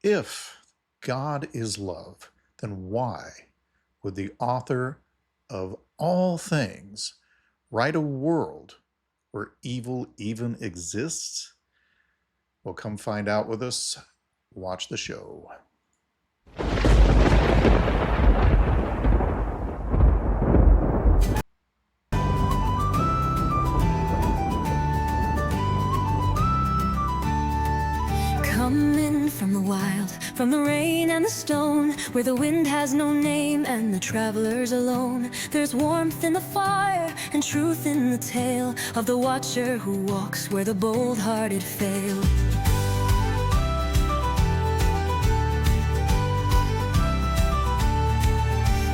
If God is love, then why would the author of all things write a world where evil even exists? Well, come find out with us. Watch the show. Coming from the wild, from the rain and the stone, where the wind has no name and the traveler's alone. There's warmth in the fire and truth in the tale of the watcher who walks where the bold-hearted fail.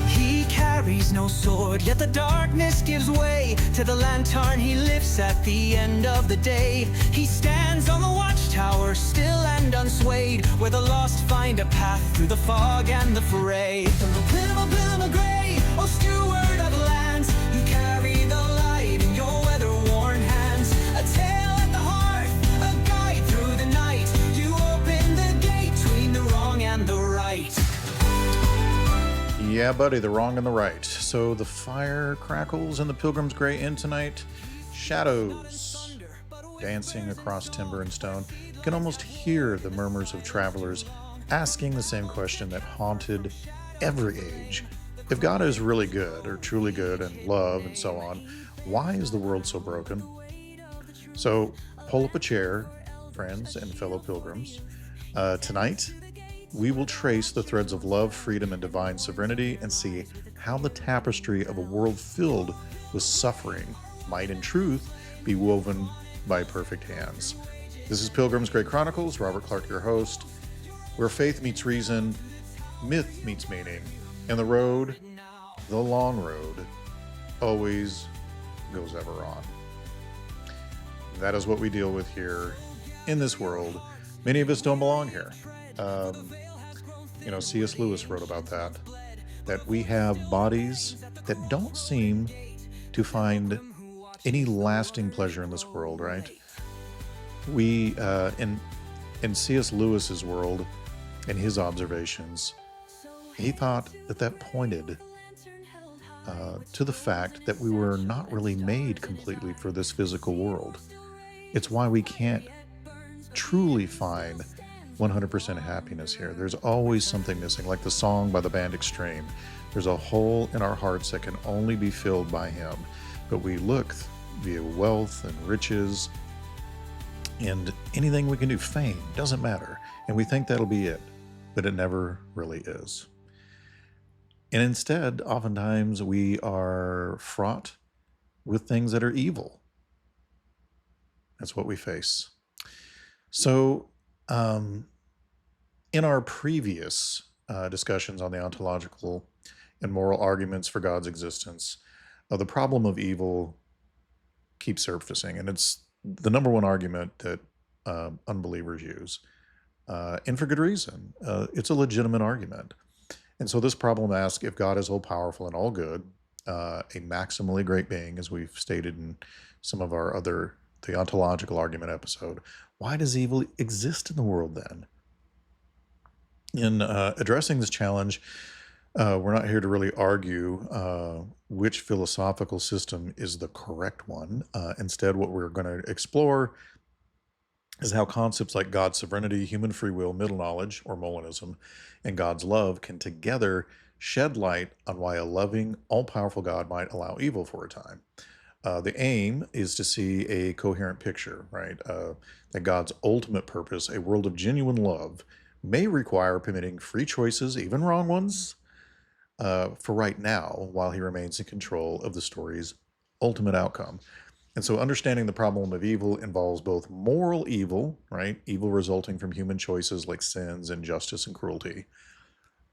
He carries no sword, yet the darkness gives way to the lantern he lifts at the end of the day. He stands on the watchtower, still and unswayed, where the lost find a path through the fog and the fray. Pilgrims Grey, oh steward of lands, you carry the light in your weather-worn hands. A tale at the hearth, a guide through the night. You open the gate between the wrong and the right. Yeah, buddy, the wrong and the right. So the fire crackles in the Pilgrims Grey Inn tonight. Shadows dancing across timber and stone. You can almost hear the murmurs of travelers asking the same question that haunted every age. If God is really good, or truly good, and love, and so on, why is the world so broken? So pull up a chair, friends and fellow pilgrims. Tonight, we will trace the threads of love, freedom, and divine sovereignty and see how the tapestry of a world filled with suffering might in truth be woven by perfect hands. This is Pilgrims Grey Chronicles, Robert Clark, your host, where faith meets reason, myth meets meaning, and the road, the long road, always goes ever on. That is what we deal with here in this world. Many of us don't belong here. C.S. Lewis wrote about that we have bodies that don't seem to find any lasting pleasure in this world, right? We, in C.S. Lewis's world, in his observations, he thought that pointed to the fact that we were not really made completely for this physical world. It's why we can't truly find 100% happiness here. There's always something missing, like the song by the band Extreme. There's a hole in our hearts that can only be filled by Him. But we look via wealth and riches and anything we can do, fame, doesn't matter. And we think that'll be it, but it never really is. And instead, oftentimes we are fraught with things that are evil. That's what we face. So, in our previous discussions on the ontological and moral arguments for God's existence, the problem of evil keeps surfacing, and it's the number one argument that unbelievers use, and for good reason. It's a legitimate argument. And so this problem asks, if God is all-powerful and all good, a maximally great being, as we've stated in some of our other the ontological argument episode, why does evil exist in the world then? In addressing this challenge, we're not here to really argue which philosophical system is the correct one. Instead, what we're going to explore is how concepts like God's sovereignty, human free will, middle knowledge, or Molinism, and God's love can together shed light on why a loving, all-powerful God might allow evil for a time. The aim is to see a coherent picture, right? That God's ultimate purpose, a world of genuine love, may require permitting free choices, even wrong ones, for right now, while He remains in control of the story's ultimate outcome. And so understanding the problem of evil involves both moral evil, right? Evil resulting from human choices like sins, injustice, and cruelty,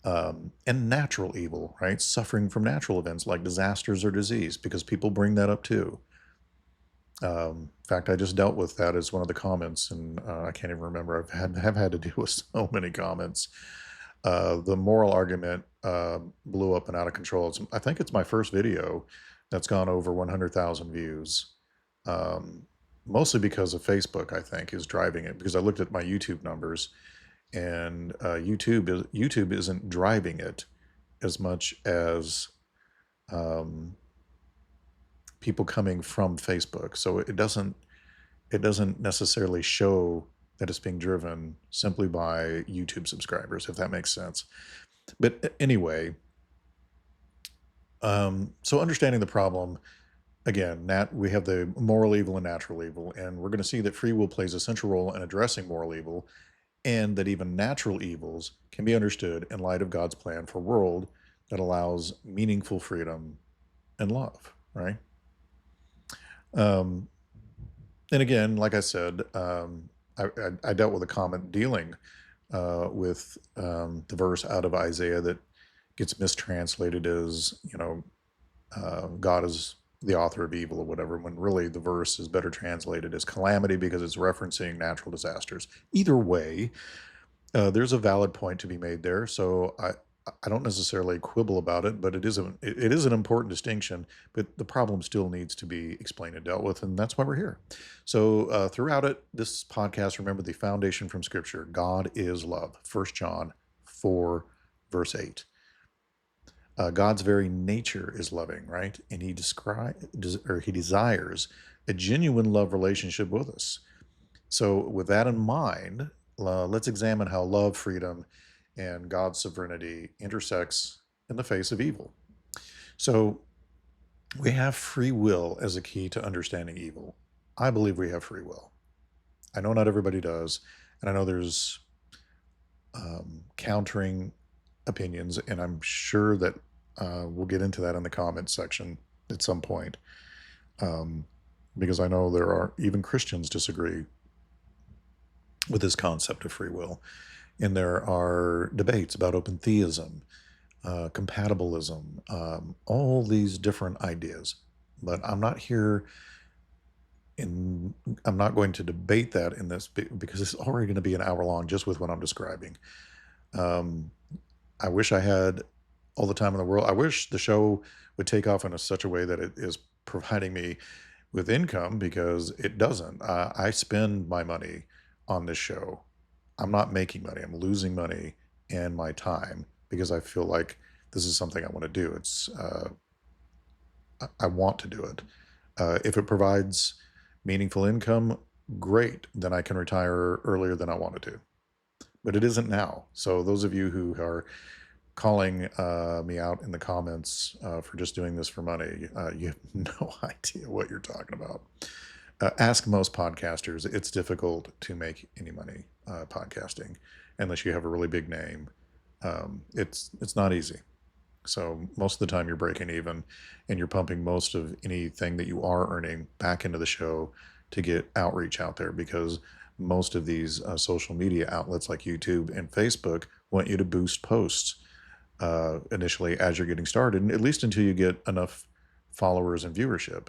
and natural evil, right? Suffering from natural events like disasters or disease, because people bring that up too. In fact, I just dealt with that as one of the comments, and I can't even remember. Have had to deal with so many comments. The moral argument blew up and out of control. I think it's my first video that's gone over 100,000 views, mostly because of Facebook, I think, is driving it, because I looked at my YouTube numbers, and YouTube isn't driving it as much as um, people coming from Facebook. So it doesn't necessarily show that it's being driven simply by YouTube subscribers, if that makes sense. But anyway, so understanding the problem, again, we have the moral evil and natural evil, and we're going to see that free will plays a central role in addressing moral evil, and that even natural evils can be understood in light of God's plan for a world that allows meaningful freedom and love, right? Um, and again, like I said, I dealt with a comment dealing with the verse out of Isaiah that gets mistranslated as, God is the author of evil or whatever, when really the verse is better translated as calamity because it's referencing natural disasters. Either way, there's a valid point to be made there. So I don't necessarily quibble about it, but it is an important distinction. But the problem still needs to be explained and dealt with, and that's why we're here. So throughout this podcast, remember the foundation from Scripture: God is love. 1 John 4, verse 8. God's very nature is loving, right? And he desires a genuine love relationship with us. So, with that in mind, let's examine how love, freedom, and God's sovereignty intersects in the face of evil. So, we have free will as a key to understanding evil. I believe we have free will. I know not everybody does, and I know there's countering opinions, and I'm sure that we'll get into that in the comments section at some point, because I know there are even Christians disagree with this concept of free will. And there are debates about open theism, compatibilism, all these different ideas. But I'm not here I'm not going to debate that in this because it's already going to be an hour long just with what I'm describing. Um, I wish I had all the time in the world. I wish the show would take off in such a way that it is providing me with income, because it doesn't. I spend my money on this show. I'm not making money. I'm losing money and my time because I feel like this is something I want to do. I want to do it. If it provides meaningful income, great. Then I can retire earlier than I wanted to. But it isn't now. So those of you who are calling me out in the comments for just doing this for money, you have no idea what you're talking about. Ask most podcasters. It's difficult to make any money podcasting unless you have a really big name. It's not easy. So most of the time you're breaking even, and you're pumping most of anything that you are earning back into the show to get outreach out there, because most of these social media outlets like YouTube and Facebook want you to boost posts initially as you're getting started, and at least until you get enough followers and viewership.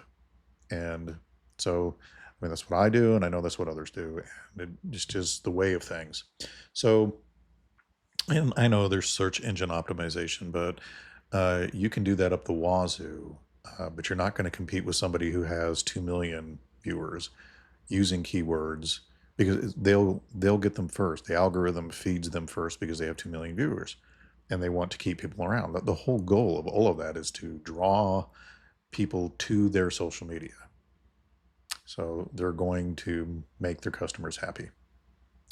And so, I mean, that's what I do, and I know that's what others do. And it's just the way of things. So, and I know there's search engine optimization, but you can do that up the wazoo. But you're not going to compete with somebody who has 2 million viewers using keywords, because they'll get them first. The algorithm feeds them first because they have 2 million viewers, and they want to keep people around. The whole goal of all of that is to draw people to their social media. So they're going to make their customers happy.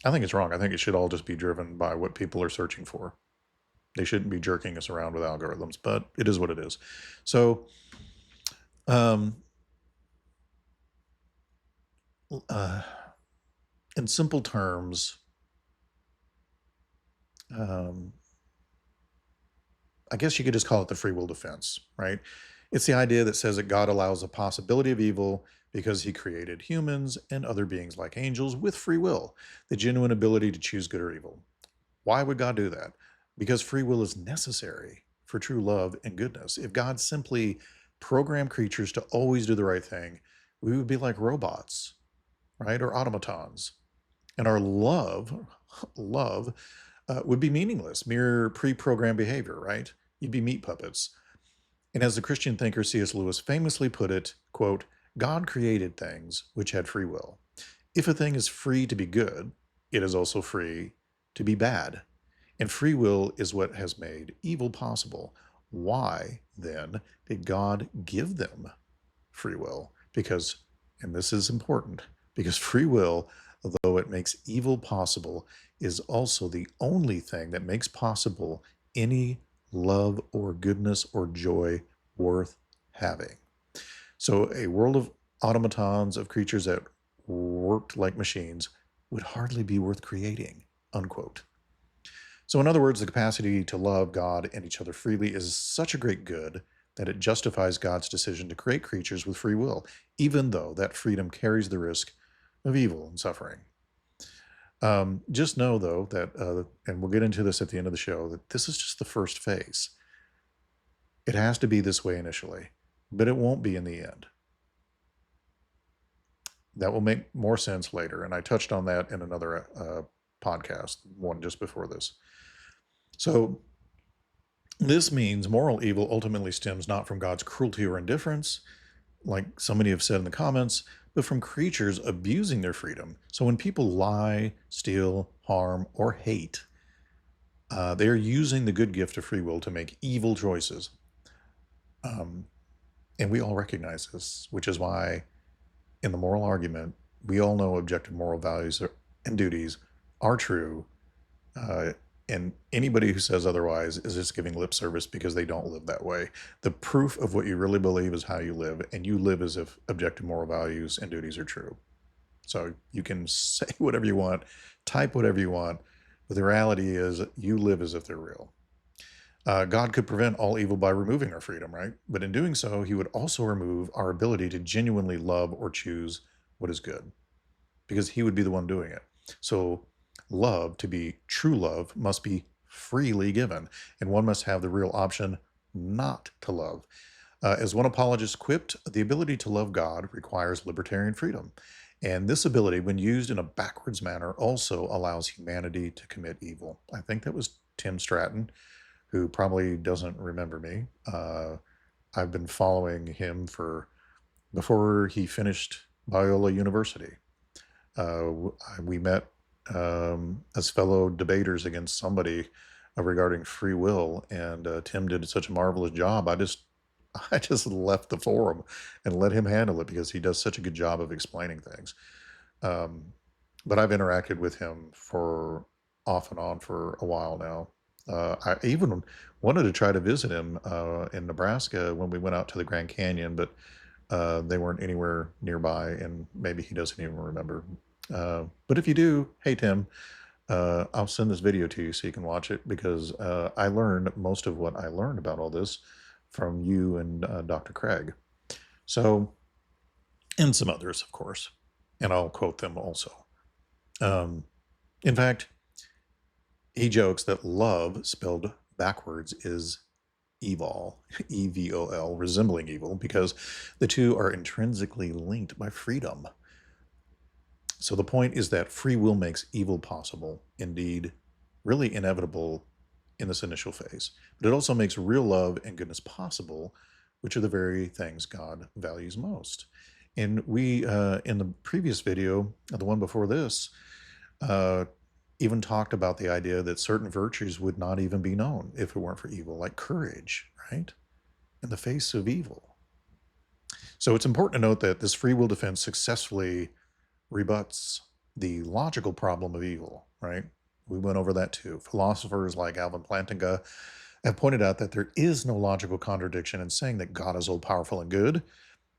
I think it's wrong. I think it should all just be driven by what people are searching for. They shouldn't be jerking us around with algorithms, but it is what it is. So, in simple terms, I guess you could just call it the free will defense, right? It's the idea that says that God allows a possibility of evil because he created humans and other beings like angels with free will, the genuine ability to choose good or evil. Why would God do that? Because free will is necessary for true love and goodness. If God simply programmed creatures to always do the right thing, we would be like robots, right? Or automatons. And our love would be meaningless, mere pre-programmed behavior, right? You'd be meat puppets. And as the Christian thinker C.S. Lewis famously put it, quote, God created things which had free will. If a thing is free to be good, it is also free to be bad. And free will is what has made evil possible. Why, then, did God give them free will? Because, and this is important, because free will, although it makes evil possible, is also the only thing that makes possible any love or goodness or joy worth having. So a world of automatons, of creatures that worked like machines, would hardly be worth creating, unquote. So in other words, the capacity to love God and each other freely is such a great good that it justifies God's decision to create creatures with free will, even though that freedom carries the risk of evil and suffering. Just know, though, that, and we'll get into this at the end of the show, that this is just the first phase. It has to be this way initially, but it won't be in the end. That will make more sense later, and I touched on that in another podcast, one just before this. So this means moral evil ultimately stems not from God's cruelty or indifference, like so many have said in the comments, but from creatures abusing their freedom. So when people lie, steal, harm, or hate, they are using the good gift of free will to make evil choices. And we all recognize this, which is why in the moral argument, we all know objective moral values and duties are true. And anybody who says otherwise is just giving lip service because they don't live that way. The proof of what you really believe is how you live, and you live as if objective moral values and duties are true. So you can say whatever you want, type whatever you want, but the reality is you live as if they're real. God could prevent all evil by removing our freedom, right? But in doing so, he would also remove our ability to genuinely love or choose what is good, because he would be the one doing it. So love, to be true love, must be freely given, and one must have the real option not to love. As one apologist quipped, the ability to love God requires libertarian freedom. And this ability, when used in a backwards manner, also allows humanity to commit evil. I think that was Tim Stratton, who probably doesn't remember me. I've been following him before he finished Biola University. We met as fellow debaters against somebody regarding free will, and Tim did such a marvelous job. I just left the forum and let him handle it because he does such a good job of explaining things. But I've interacted with him for off and on for a while now. I even wanted to try to visit him in Nebraska when we went out to the Grand Canyon, but they weren't anywhere nearby, and maybe he doesn't even remember. But if you do, hey Tim, I'll send this video to you so you can watch it, because I learned most of what I learned about all this from you and Dr. Craig. So, and some others, of course, and I'll quote them also. In fact, he jokes that love spelled backwards is evil, E-V-O-L, resembling evil, because the two are intrinsically linked by freedom. So the point is that free will makes evil possible, indeed, really inevitable in this initial phase. But it also makes real love and goodness possible, which are the very things God values most. And we, in the previous video, the one before this, even talked about the idea that certain virtues would not even be known if it weren't for evil, like courage, right? In the face of evil. So it's important to note that this free will defense successfully rebuts the logical problem of evil, right? We went over that too. Philosophers like Alvin Plantinga have pointed out that there is no logical contradiction in saying that God is all powerful and good.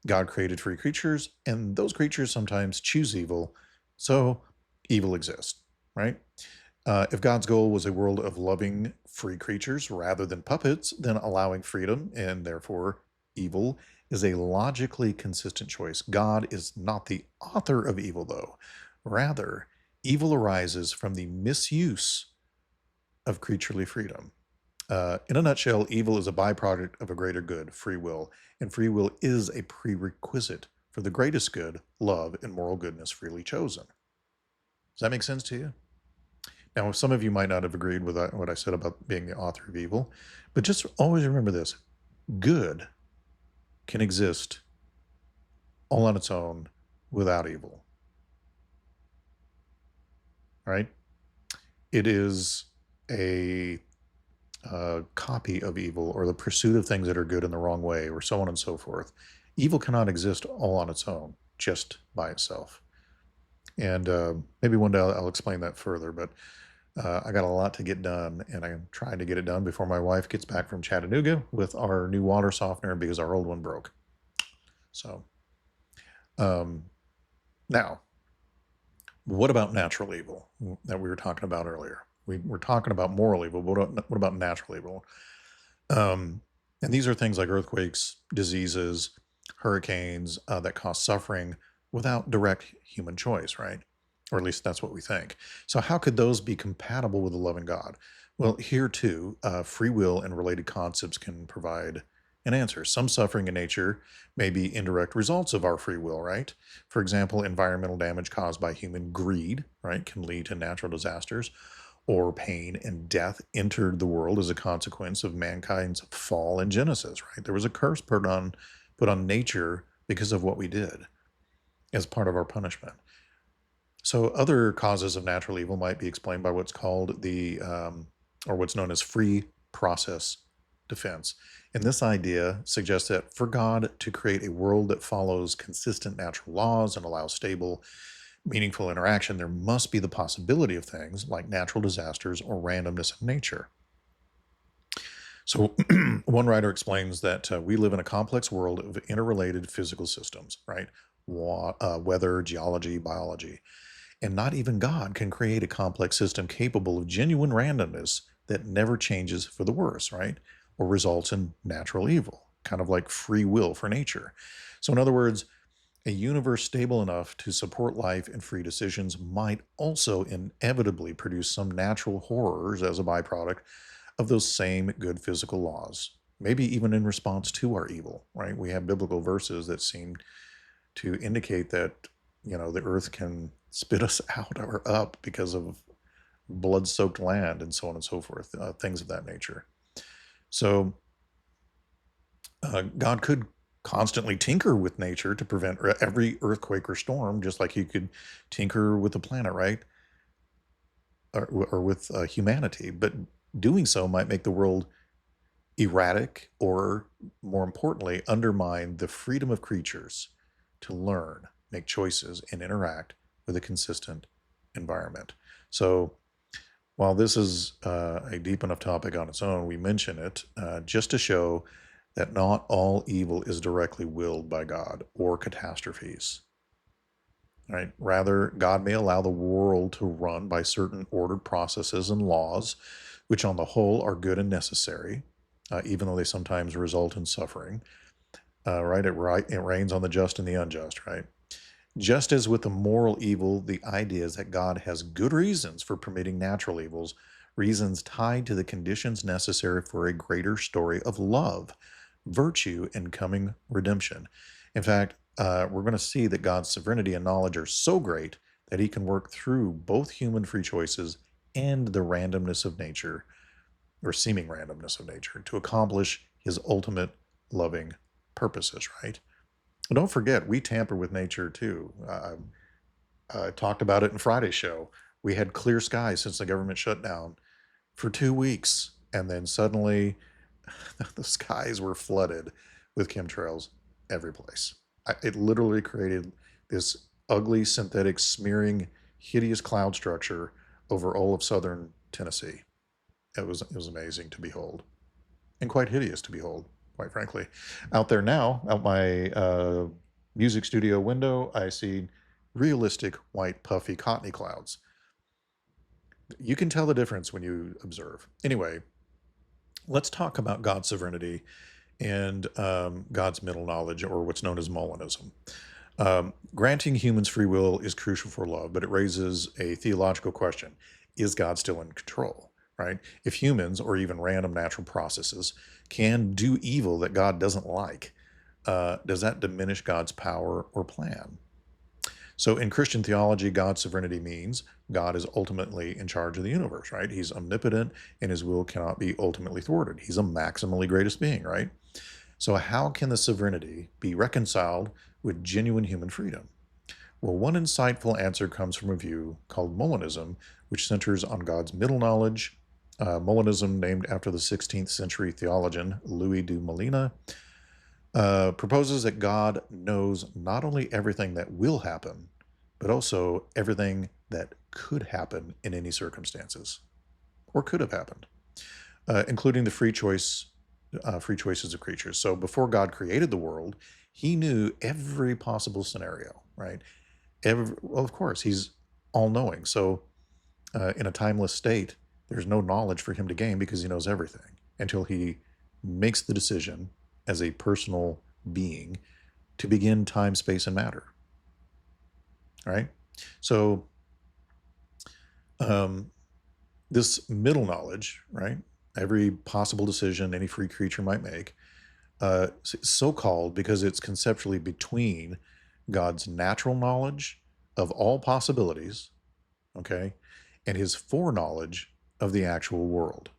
God created free creatures, and those creatures sometimes choose evil, so evil exists, right? If God's goal was a world of loving free creatures rather than puppets, then allowing freedom and therefore evil is a logically consistent choice. God is not the author of evil, though. Rather, evil arises from the misuse of creaturely freedom. In a nutshell, evil is a byproduct of a greater good, free will, and free will is a prerequisite for the greatest good, love, and moral goodness freely chosen. Does that make sense to you? Now, some of you might not have agreed with what I said about being the author of evil, but just always remember this: good can exist all on its own without evil. All right? It is a copy of evil, or the pursuit of things that are good in the wrong way, or so on and so forth. Evil cannot exist all on its own, just by itself. And maybe one day I'll explain that further, but I got a lot to get done, and I'm trying to get it done before my wife gets back from Chattanooga with our new water softener because our old one broke. So, um, now, what about natural evil that we were talking about earlier? We were talking about moral evil, but what about natural evil? Um, and these are things like earthquakes, diseases, hurricanes that cause suffering without direct human choice, right? Or at least that's what we think. So, how could those be compatible with a loving God? Well, here too, free will and related concepts can provide an answer. Some suffering in nature may be indirect results of our free will, right? For example, environmental damage caused by human greed, right, can lead to natural disasters, or pain and death entered the world as a consequence of mankind's fall in Genesis, right? There was a curse put on nature because of what we did as part of our punishment. So other causes of natural evil might be explained by what's called or what's known as free process defense. And this idea suggests that for God to create a world that follows consistent natural laws and allows stable, meaningful interaction, there must be the possibility of things like natural disasters or randomness of nature. So, one writer explains that we live in a complex world of interrelated physical systems, right? Weather, geology, biology. And not even God can create a complex system capable of genuine randomness that never changes for the worse, right? Or results in natural evil, kind of like free will for nature. So, in other words, a universe stable enough to support life and free decisions might also inevitably produce some natural horrors as a byproduct of those same good physical laws, maybe even in response to our evil, right? We have biblical verses that seem to indicate that, the earth can spit us out or up because of blood soaked land and so on and so forth, things of that nature. So, God could constantly tinker with nature to prevent every earthquake or storm, just like he could tinker with the planet, right? Or with humanity. But doing so might make the world erratic, or more importantly, undermine the freedom of creatures to learn, make choices, and interact with a consistent environment. So, while this is a deep enough topic on its own, we mention it just to show that not all evil is directly willed by God or catastrophes. Right? Rather, God may allow the world to run by certain ordered processes and laws, which on the whole are good and necessary, even though they sometimes result in suffering. Right? It rains on the just and the unjust, right? Just as with the moral evil, the idea is that God has good reasons for permitting natural evils, reasons tied to the conditions necessary for a greater story of love, virtue, and coming redemption. In fact, we're going to see that God's sovereignty and knowledge are so great that he can work through both human free choices and the randomness of nature, or seeming randomness of nature, to accomplish his ultimate loving purposes, right? And don't forget, we tamper with nature too. I talked about it in Friday's show. We had clear skies since the government shut down for 2 weeks, and then suddenly the skies were flooded with chemtrails every place. It literally created this ugly, synthetic, smearing, hideous cloud structure over all of southern Tennessee. It was amazing to behold, and quite hideous to behold, quite frankly. Out there now, out my music studio window, I see realistic white puffy cottony clouds. You can tell the difference when you observe. Anyway, let's talk about God's sovereignty and God's middle knowledge, or what's known as Molinism. Granting humans free will is crucial for love, but it raises a theological question. Is God still in control, right? If humans, or even random natural processes, can do evil that God doesn't like, does that diminish God's power or plan? So in Christian theology, God's sovereignty means God is ultimately in charge of the universe, right? He's omnipotent and his will cannot be ultimately thwarted. He's a maximally greatest being, right? So how can the sovereignty be reconciled with genuine human freedom? Well, one insightful answer comes from a view called Molinism, which centers on God's middle knowledge. Molinism, named after the 16th century theologian Louis de Molina, proposes that God knows not only everything that will happen, but also everything that could happen in any circumstances, or could have happened, including the free choices of creatures. So before God created the world, he knew every possible scenario, right? Well, of course, he's all-knowing. So in a timeless state, there's no knowledge for him to gain because he knows everything until he makes the decision as a personal being to begin time, space, and matter. All right? So this middle knowledge, right? Every possible decision any free creature might make, so called because it's conceptually between God's natural knowledge of all possibilities, okay, and his foreknowledge of the actual world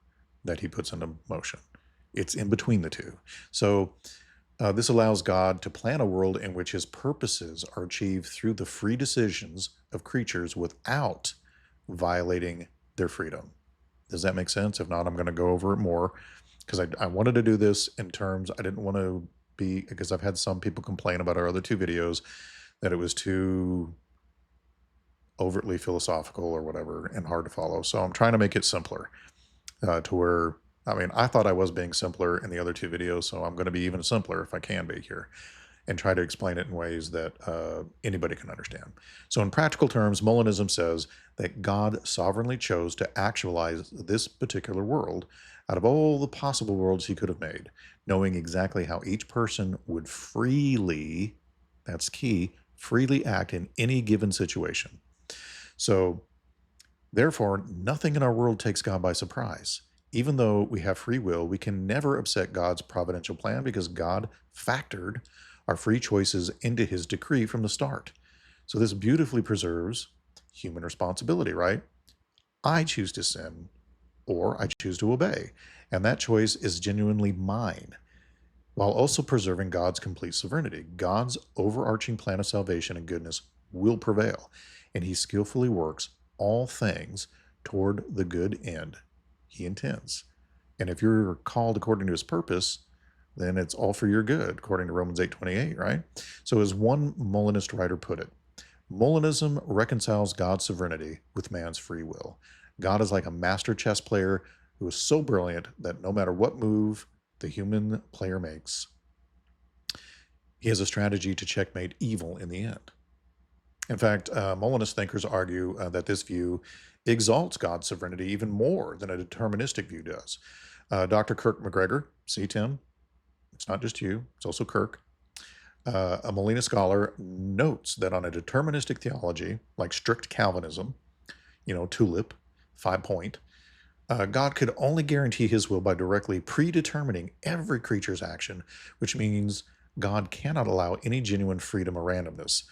that he puts into motion. It's in between the two. So this allows God to plan a world in which his purposes are achieved through the free decisions of creatures without violating their freedom. Does that make sense? If not, I'm going to go over it more because I wanted to do this in terms, I didn't want to be, because I've had some people complain about our other two videos that it was too overtly philosophical or whatever and hard to follow. So I'm trying to make it simpler to where, I mean, I thought I was being simpler in the other two videos, so I'm going to be even simpler if I can be here and try to explain it in ways that anybody can understand. So in practical terms, Molinism says that God sovereignly chose to actualize this particular world out of all the possible worlds he could have made, knowing exactly how each person would freely, that's key, freely act in any given situation. So therefore, nothing in our world takes God by surprise. Even though we have free will, we can never upset God's providential plan because God factored our free choices into his decree from the start. So this beautifully preserves human responsibility, right? I choose to sin or I choose to obey, and that choice is genuinely mine, while also preserving God's complete sovereignty. God's overarching plan of salvation and goodness will prevail, and he skillfully works all things toward the good end he intends. And if you're called according to his purpose, then it's all for your good, according to Romans 8:28, right? So as one Molinist writer put it, Molinism reconciles God's sovereignty with man's free will. God is like a master chess player who is so brilliant that no matter what move the human player makes, he has a strategy to checkmate evil in the end. In fact, Molinist thinkers argue that this view exalts God's sovereignty even more than a deterministic view does. Dr. Kirk McGregor, see Tim, it's not just you, it's also Kirk, a Molina scholar, notes that on a deterministic theology, like strict Calvinism, Tulip, 5-point, God could only guarantee his will by directly predetermining every creature's action, which means God cannot allow any genuine freedom or randomness.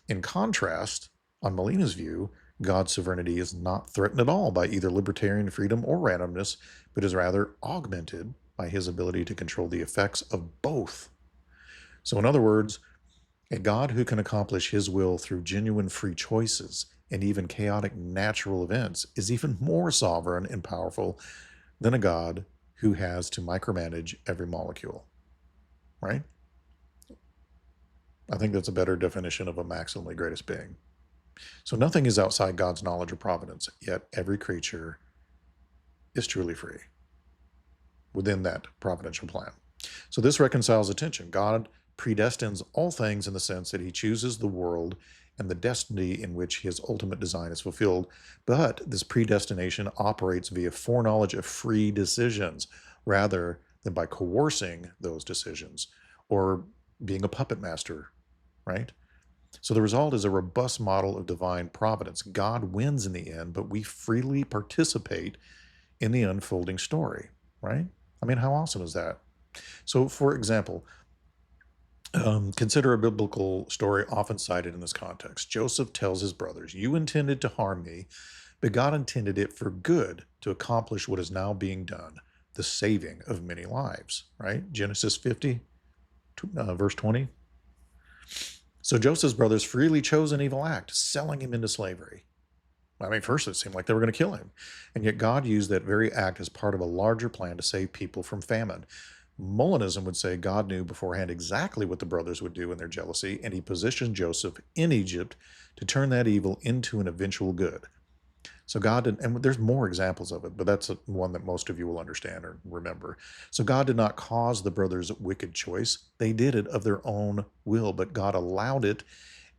In contrast, on Molina's view, God's sovereignty is not threatened at all by either libertarian freedom or randomness, but is rather augmented by his ability to control the effects of both. So in other words, a God who can accomplish his will through genuine free choices and even chaotic natural events is even more sovereign and powerful than a God who has to micromanage every molecule, right? I think that's a better definition of a maximally greatest being. So nothing is outside God's knowledge or providence, yet every creature is truly free within that providential plan. So this reconciles the tension. God predestines all things in the sense that he chooses the world and the destiny in which his ultimate design is fulfilled. But this predestination operates via foreknowledge of free decisions rather than by coercing those decisions or being a puppet master, right? So the result is a robust model of divine providence. God wins in the end, but we freely participate in the unfolding story, right? I mean, how awesome is that? So, for example, consider a biblical story often cited in this context. Joseph tells his brothers, "You intended to harm me, but God intended it for good to accomplish what is now being done, the saving of many lives," right? Genesis 50, verse 20. So Joseph's brothers freely chose an evil act, selling him into slavery. I mean, first it seemed like they were going to kill him. And yet God used that very act as part of a larger plan to save people from famine. Molinism would say God knew beforehand exactly what the brothers would do in their jealousy, and he positioned Joseph in Egypt to turn that evil into an eventual good. So God did, and there's more examples of it, but that's one that most of you will understand or remember. So God did not cause the brothers' wicked choice. They did it of their own will, but God allowed it,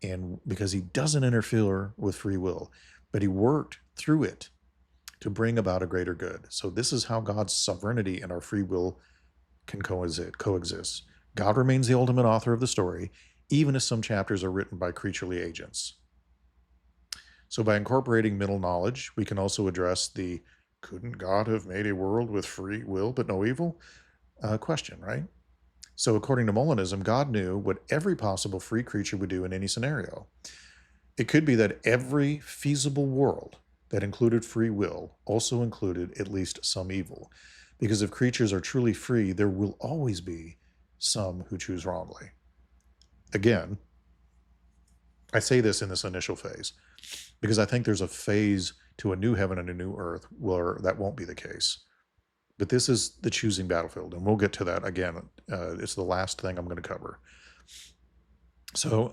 and because he doesn't interfere with free will, but he worked through it to bring about a greater good. So this is how God's sovereignty and our free will can coexist. God remains the ultimate author of the story, even if some chapters are written by creaturely agents. So by incorporating middle knowledge, we can also address the couldn't God have made a world with free will but no evil question, right? So according to Molinism, God knew what every possible free creature would do in any scenario. It could be that every feasible world that included free will also included at least some evil. Because if creatures are truly free, there will always be some who choose wrongly. Again, I say this in this initial phase because I think there's a phase to a new heaven and a new earth where that won't be the case. But this is the choosing battlefield, and we'll get to that again. It's the last thing I'm going to cover. So,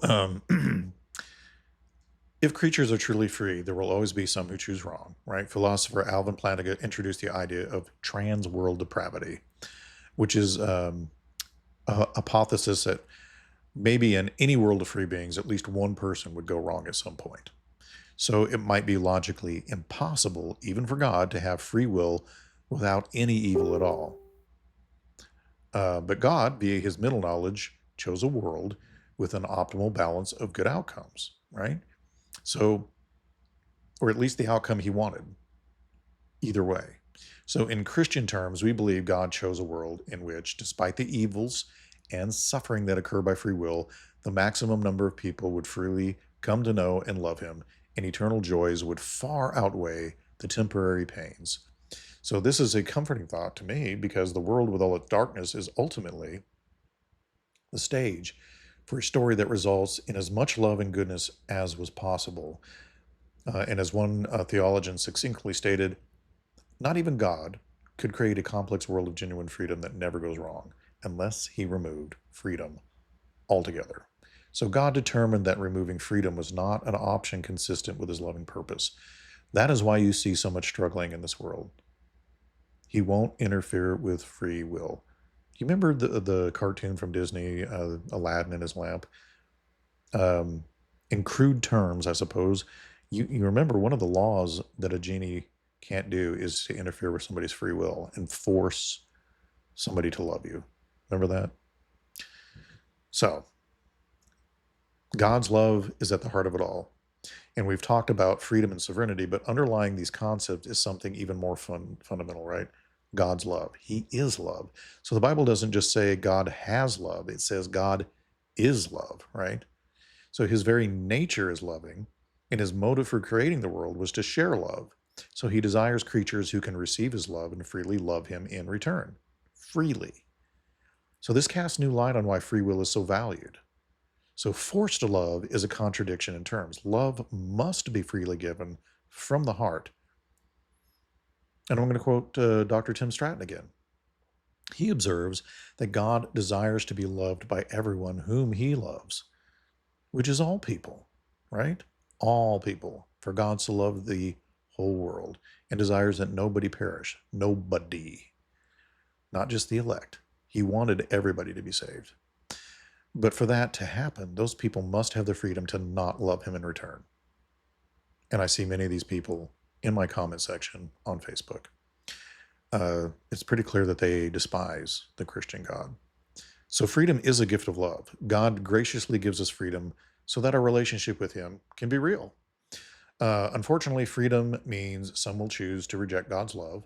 if creatures are truly free, there will always be some who choose wrong, right? Philosopher Alvin Plantinga introduced the idea of trans-world depravity, which is a hypothesis that maybe in any world of free beings, at least one person would go wrong at some point. So it might be logically impossible, even for God, to have free will without any evil at all. But God, via his middle knowledge, chose a world with an optimal balance of good outcomes, right? So, or at least the outcome he wanted, either way. So in Christian terms, we believe God chose a world in which, despite the evils and suffering that occur by free will, the maximum number of people would freely come to know and love him, and eternal joys would far outweigh the temporary pains. So this is a comforting thought to me because the world with all its darkness is ultimately the stage for a story that results in as much love and goodness as was possible. And as one theologian succinctly stated, not even God could create a complex world of genuine freedom that never goes wrong unless he removed freedom altogether. So God determined that removing freedom was not an option consistent with his loving purpose. That is why you see so much struggling in this world. He won't interfere with free will. You remember the cartoon from Disney, Aladdin and his lamp? In crude terms, I suppose, you remember one of the laws that a genie can't do is to interfere with somebody's free will and force somebody to love you. Remember that? So, God's love is at the heart of it all. And we've talked about freedom and sovereignty, but underlying these concepts is something even more fundamental, right? God's love. He is love. So the Bible doesn't just say God has love, it says God is love, right? So his very nature is loving, and his motive for creating the world was to share love. So he desires creatures who can receive his love and freely love him in return. Freely. So this casts new light on why free will is so valued. So forced love is a contradiction in terms. Love must be freely given from the heart. And I'm going to quote Dr. Tim Stratton again. He observes that God desires to be loved by everyone whom he loves, which is all people, right? All people. For God so loved the whole world and desires that nobody perish. Nobody. Not just the elect. He wanted everybody to be saved. But for that to happen, those people must have the freedom to not love him in return. And I see many of these people in my comment section on Facebook. It's pretty clear that they despise the Christian God. So freedom is a gift of love. God graciously gives us freedom so that our relationship with him can be real. Unfortunately, freedom means some will choose to reject God's love.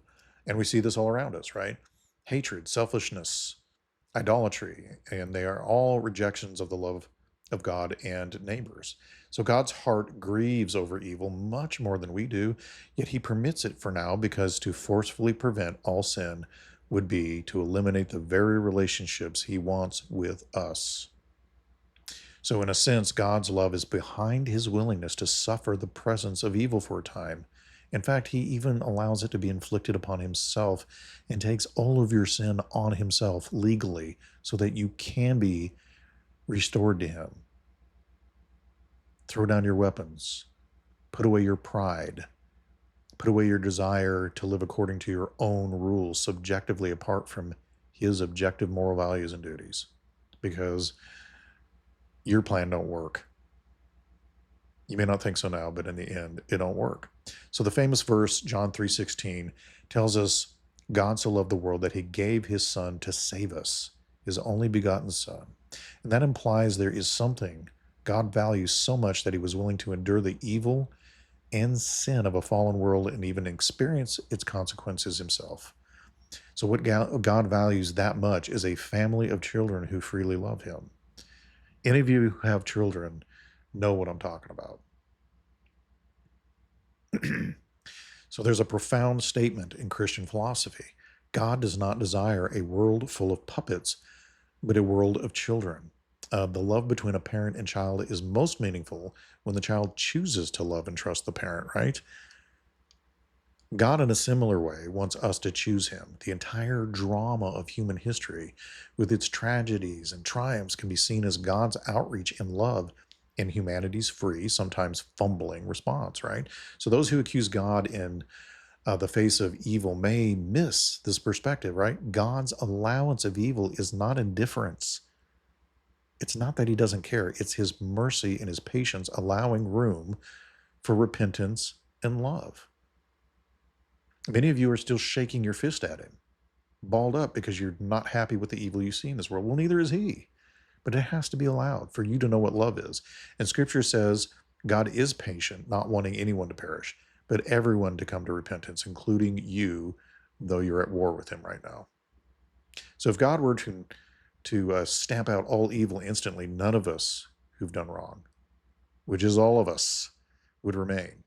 And we see this all around us, right? Hatred, selfishness, idolatry, and they are all rejections of the love of God and neighbors. So God's heart grieves over evil much more than we do, yet he permits it for now because to forcefully prevent all sin would be to eliminate the very relationships he wants with us. So, in a sense, God's love is behind his willingness to suffer the presence of evil for a time. In fact, he even allows it to be inflicted upon himself and takes all of your sin on himself legally so that you can be restored to him. Throw down your weapons, put away your pride, put away your desire to live according to your own rules, subjectively apart from his objective moral values and duties, because your plan don't work. You may not think so now, but in the end, it don't work. So the famous verse, John 3:16, tells us God so loved the world that he gave his son to save us, his only begotten son. And that implies there is something God values so much that he was willing to endure the evil and sin of a fallen world and even experience its consequences himself. So what God values that much is a family of children who freely love him. Any of you who have children know what I'm talking about. So there's a profound statement in Christian philosophy. God does not desire a world full of puppets, but a world of children. The love between a parent and child is most meaningful when the child chooses to love and trust the parent, right? God, in a similar way, wants us to choose him. The entire drama of human history, with its tragedies and triumphs, can be seen as God's outreach in love in humanity's free, sometimes fumbling response, right? So those who accuse God in the face of evil may miss this perspective, right? God's allowance of evil is not indifference. It's not that he doesn't care. It's his mercy and his patience allowing room for repentance and love. Many of you are still shaking your fist at him, balled up because you're not happy with the evil you see in this world. Well, neither is he. But it has to be allowed for you to know what love is. And scripture says God is patient, not wanting anyone to perish, but everyone to come to repentance, including you, though you're at war with him right now. So if God were to stamp out all evil instantly, none of us who've done wrong, which is all of us, would remain.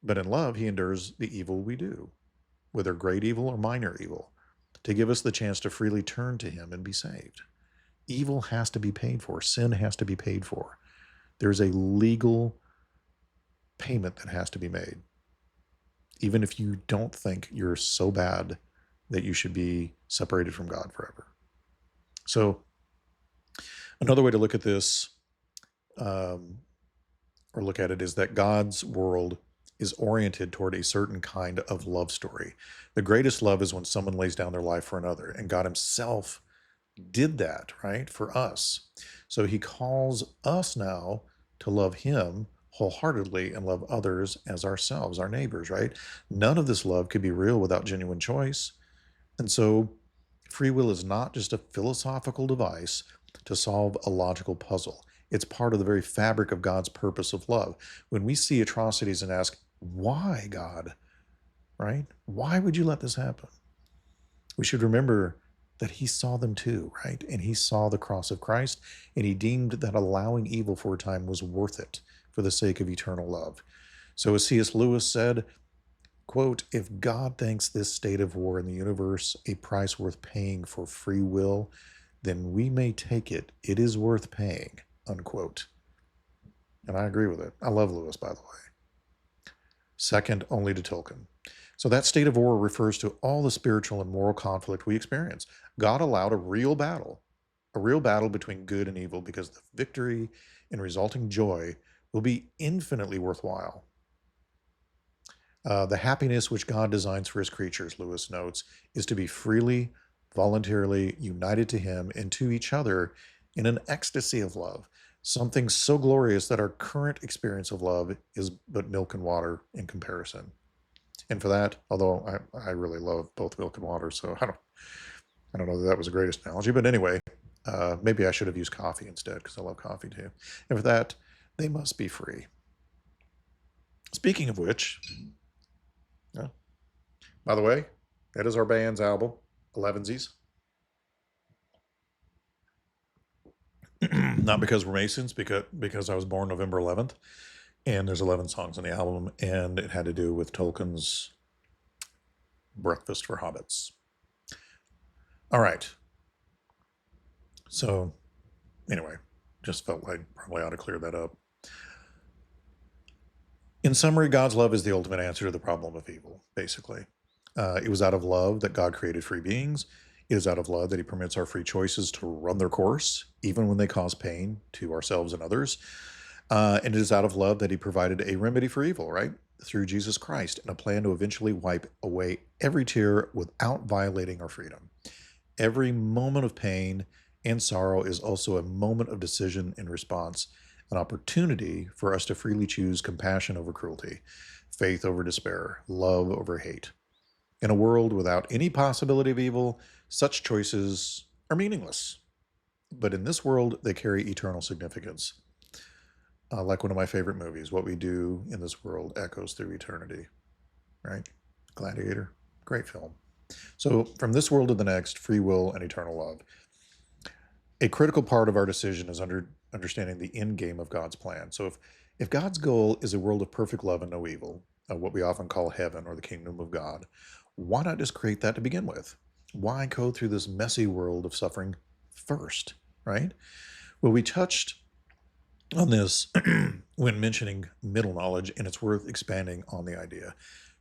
But in love, he endures the evil we do, whether great evil or minor evil, to give us the chance to freely turn to him and be saved. Evil has to be paid for. Sin has to be paid for. There's a legal payment that has to be made, even if you don't think you're so bad that you should be separated from God forever. So another way to look at this, or look at it, is that God's world is oriented toward a certain kind of love story. The greatest love is when someone lays down their life for another, and God himself did that, right, for us. So he calls us now to love him wholeheartedly and love others as ourselves, our neighbors, right? None of this love could be real without genuine choice. And so free will is not just a philosophical device to solve a logical puzzle. It's part of the very fabric of God's purpose of love. When we see atrocities and ask, why, God, right? Why would you let this happen? We should remember that he saw them too, right? And he saw the cross of Christ, and he deemed that allowing evil for a time was worth it for the sake of eternal love. So as C.S. Lewis said, quote, if God thinks this state of war in the universe a price worth paying for free will, then we may take it. It is worth paying, unquote. And I agree with it. I love Lewis, by the way. Second only to Tolkien. So that state of war refers to all the spiritual and moral conflict we experience. God allowed a real battle between good and evil, because the victory and resulting joy will be infinitely worthwhile. The happiness which God designs for his creatures, Lewis notes, is to be freely, voluntarily united to him and to each other in an ecstasy of love, something so glorious that our current experience of love is but milk and water in comparison. And for that, although I really love both milk and water, so I don't know that was the greatest analogy, but anyway, maybe I should have used coffee instead, because I love coffee too. And for that, they must be free. Speaking of which, by the way, that is our band's album, Elevensies. Not because we're Masons, because I was born November 11th. And there's 11 songs on the album, and it had to do with Tolkien's Breakfast for Hobbits. All right. So, anyway, just felt like probably ought to clear that up. In summary, God's love is the ultimate answer to the problem of evil, basically. It was out of love that God created free beings. It is out of love that he permits our free choices to run their course, even when they cause pain to ourselves and others. And it is out of love that he provided a remedy for evil, right? Through Jesus Christ, and a plan to eventually wipe away every tear without violating our freedom. Every moment of pain and sorrow is also a moment of decision and response, an opportunity for us to freely choose compassion over cruelty, faith over despair, love over hate. In a world without any possibility of evil, such choices are meaningless. But in this world, they carry eternal significance. Like one of my favorite movies, what we do in this world echoes through eternity, right? Gladiator, great film. So from this world to the next, free will and eternal love. A critical part of our decision is understanding the end game of God's plan. So if God's goal is a world of perfect love and no evil, what we often call heaven or the kingdom of God, why not just create that to begin with? Why go through this messy world of suffering first, right? Well, we touched on this when mentioning middle knowledge, and it's worth expanding on the idea.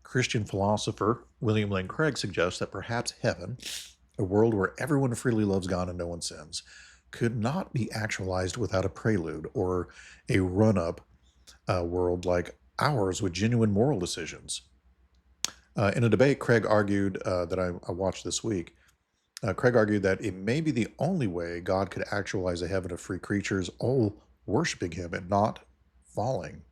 Christian philosopher William Lane Craig suggests that perhaps heaven, a world where everyone freely loves God and no one sins, could not be actualized without a prelude or a run-up world like ours with genuine moral decisions. In a debate, Craig argued that I watched this week, Craig argued that it may be the only way God could actualize a heaven of free creatures all worshiping him and not falling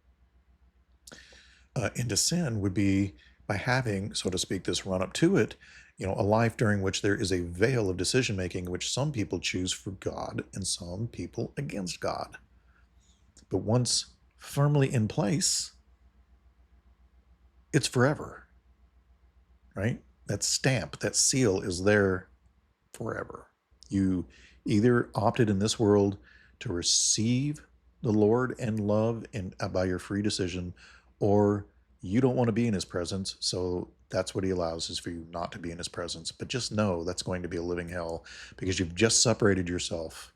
into sin would be by having, so to speak, this run up to it, a life during which there is a veil of decision making, which some people choose for God and some people against God. But once firmly in place, it's forever, right? That stamp, that seal is there forever. You either opted in this world to receive the Lord and love and by your free decision, or you don't want to be in his presence, so that's what he allows, is for you not to be in his presence. But just know that's going to be a living hell, because you've just separated yourself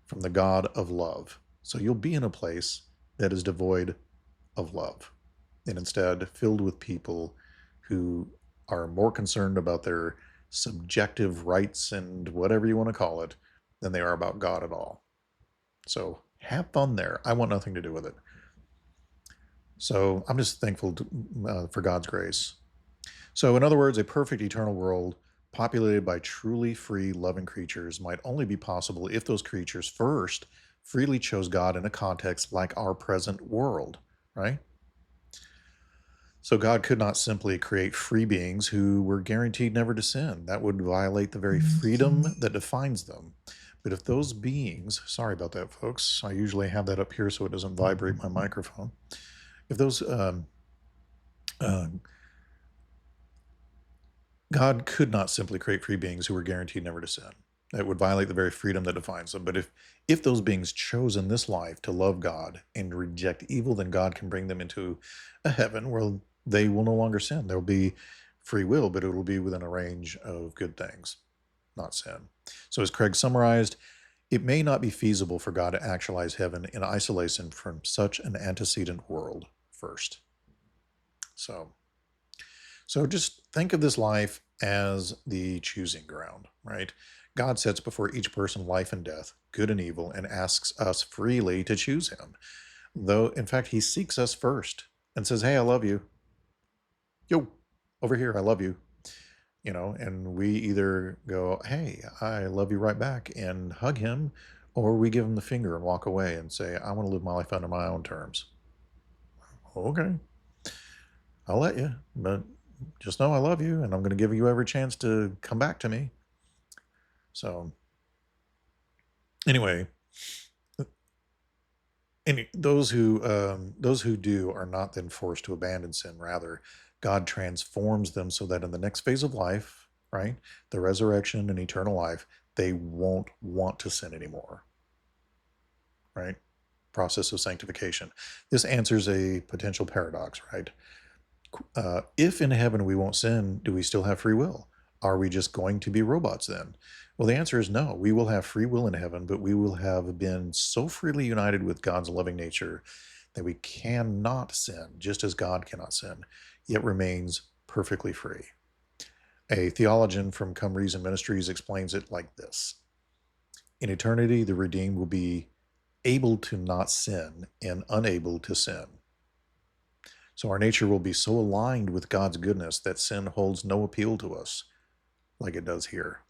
from the God of love. So you'll be in a place that is devoid of love, and instead filled with people who are more concerned about their subjective rights and whatever you want to call it than they are about God at all. So have fun there. I want nothing to do with it. So I'm just thankful for God's grace. So in other words, a perfect eternal world populated by truly free, loving creatures might only be possible if those creatures first freely chose God in a context like our present world, right? So God could not simply create free beings who were guaranteed never to sin. That would violate the very freedom that defines them. But if those beings, sorry about that, folks, I usually have that up here so it doesn't vibrate my microphone. If those, God could not simply create free beings who were guaranteed never to sin. That would violate the very freedom that defines them. But if those beings chose in this life to love God and reject evil, then God can bring them into a heaven where they will no longer sin. There will be free will, but it will be within a range of good things, not sin. So as Craig summarized, it may not be feasible for God to actualize heaven in isolation from such an antecedent world first. So just think of this life as the choosing ground, right? God sets before each person life and death, good and evil, and asks us freely to choose him. Though, in fact, he seeks us first and says, hey, I love you. Yo, over here, I love you. And we either go, hey, I love you right back and hug him, or we give him the finger and walk away and say, I want to live my life under my own terms. Okay, I'll let you, but just know I love you and I'm going to give you every chance to come back to me. So anyway, those who do are not then forced to abandon sin. Rather, God transforms them so that in the next phase of life, right, the resurrection and eternal life, they won't want to sin anymore, right? Process of sanctification. This answers a potential paradox, right? If in heaven we won't sin, do we still have free will? Are we just going to be robots then? Well, the answer is no. We will have free will in heaven, but we will have been so freely united with God's loving nature that we cannot sin, just as God cannot sin, yet remains perfectly free. A theologian from Come Reason Ministries explains it like this. In eternity, the redeemed will be able to not sin and unable to sin. So our nature will be so aligned with God's goodness that sin holds no appeal to us like it does here.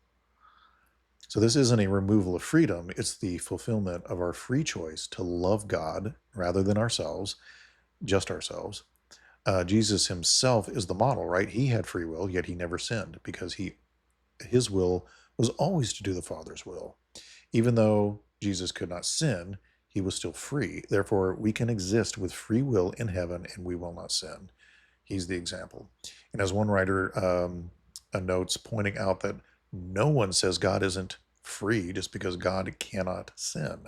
So this isn't a removal of freedom, it's the fulfillment of our free choice to love God rather than ourselves, just ourselves. Jesus himself is the model, right? He had free will, yet he never sinned because his will was always to do the Father's will. Even though Jesus could not sin, he was still free. Therefore, we can exist with free will in heaven and we will not sin. He's the example. And as one writer notes, pointing out that no one says God isn't free just because God cannot sin.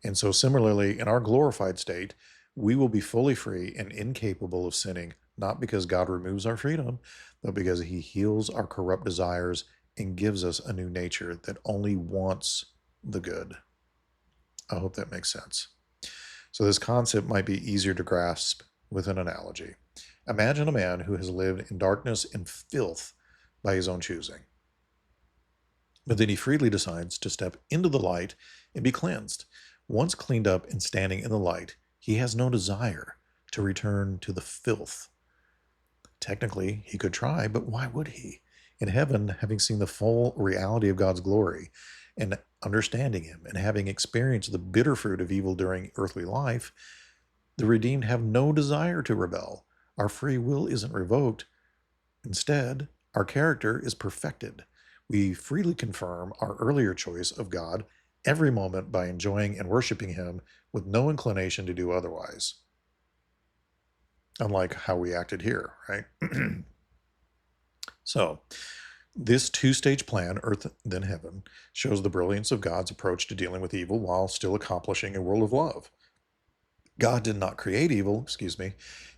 And so similarly, in our glorified state, we will be fully free and incapable of sinning, not because God removes our freedom, but because he heals our corrupt desires and gives us a new nature that only wants the good. I hope that makes sense. So this concept might be easier to grasp with an analogy. Imagine a man who has lived in darkness and filth by his own choosing. But then he freely decides to step into the light and be cleansed. Once cleaned up and standing in the light, he has no desire to return to the filth. Technically, he could try, but why would he? In heaven, having seen the full reality of God's glory and understanding him and having experienced the bitter fruit of evil during earthly life, the redeemed have no desire to rebel. Our free will isn't revoked. Instead, our character is perfected. We freely confirm our earlier choice of God every moment by enjoying and worshiping him with no inclination to do otherwise. Unlike how we acted here, right? So, this two-stage plan, earth then heaven, shows the brilliance of God's approach to dealing with evil while still accomplishing a world of love. God did not create evil,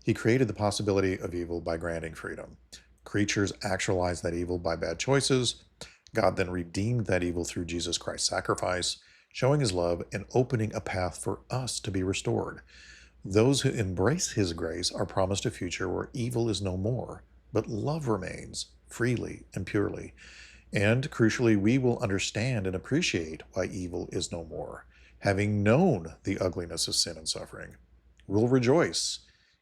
he created the possibility of evil by granting freedom. Creatures actualized that evil by bad choices. God then redeemed that evil through Jesus Christ's sacrifice, showing his love and opening a path for us to be restored. Those who embrace his grace are promised a future where evil is no more, but love remains freely and purely. And crucially, we will understand and appreciate why evil is no more. Having known the ugliness of sin and suffering, we'll rejoice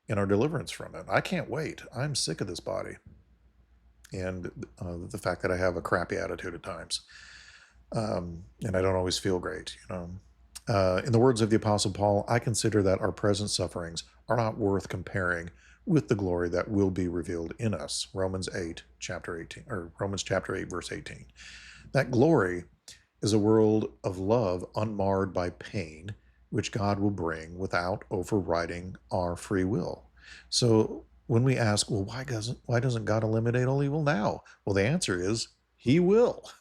in our deliverance from it. I can't wait. I'm sick of this body and the fact that I have a crappy attitude at times, and I don't always feel great. In the words of the Apostle Paul, I consider that our present sufferings are not worth comparing with the glory that will be revealed in us. Romans chapter 8, verse 18. That glory is a world of love unmarred by pain, which God will bring without overriding our free will. So when we ask, well, why doesn't God eliminate all evil now? Well, the answer is he will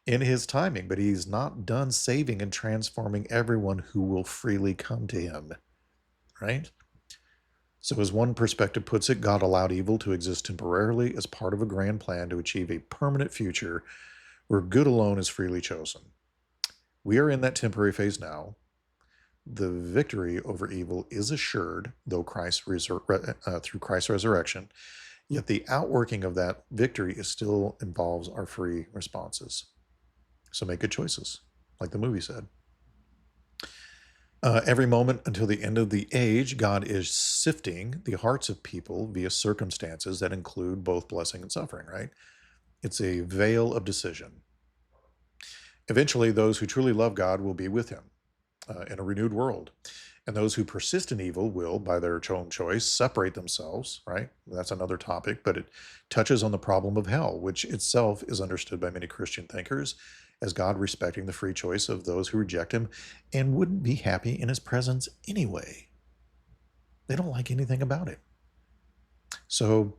in his timing, but he's not done saving and transforming everyone who will freely come to him, right? So as one perspective puts it, God allowed evil to exist temporarily as part of a grand plan to achieve a permanent future where good alone is freely chosen. We are in that temporary phase now. The victory over evil is assured, though through Christ's resurrection, yet the outworking of that victory still involves our free responses. So make good choices, like the movie said. Every moment until the end of the age, God is sifting the hearts of people via circumstances that include both blessing and suffering, right? It's a veil of decision. Eventually, those who truly love God will be with him in a renewed world. And those who persist in evil will, by their own choice, separate themselves, right? That's another topic, but it touches on the problem of hell, which itself is understood by many Christian thinkers as God respecting the free choice of those who reject him and wouldn't be happy in his presence anyway. They don't like anything about it. So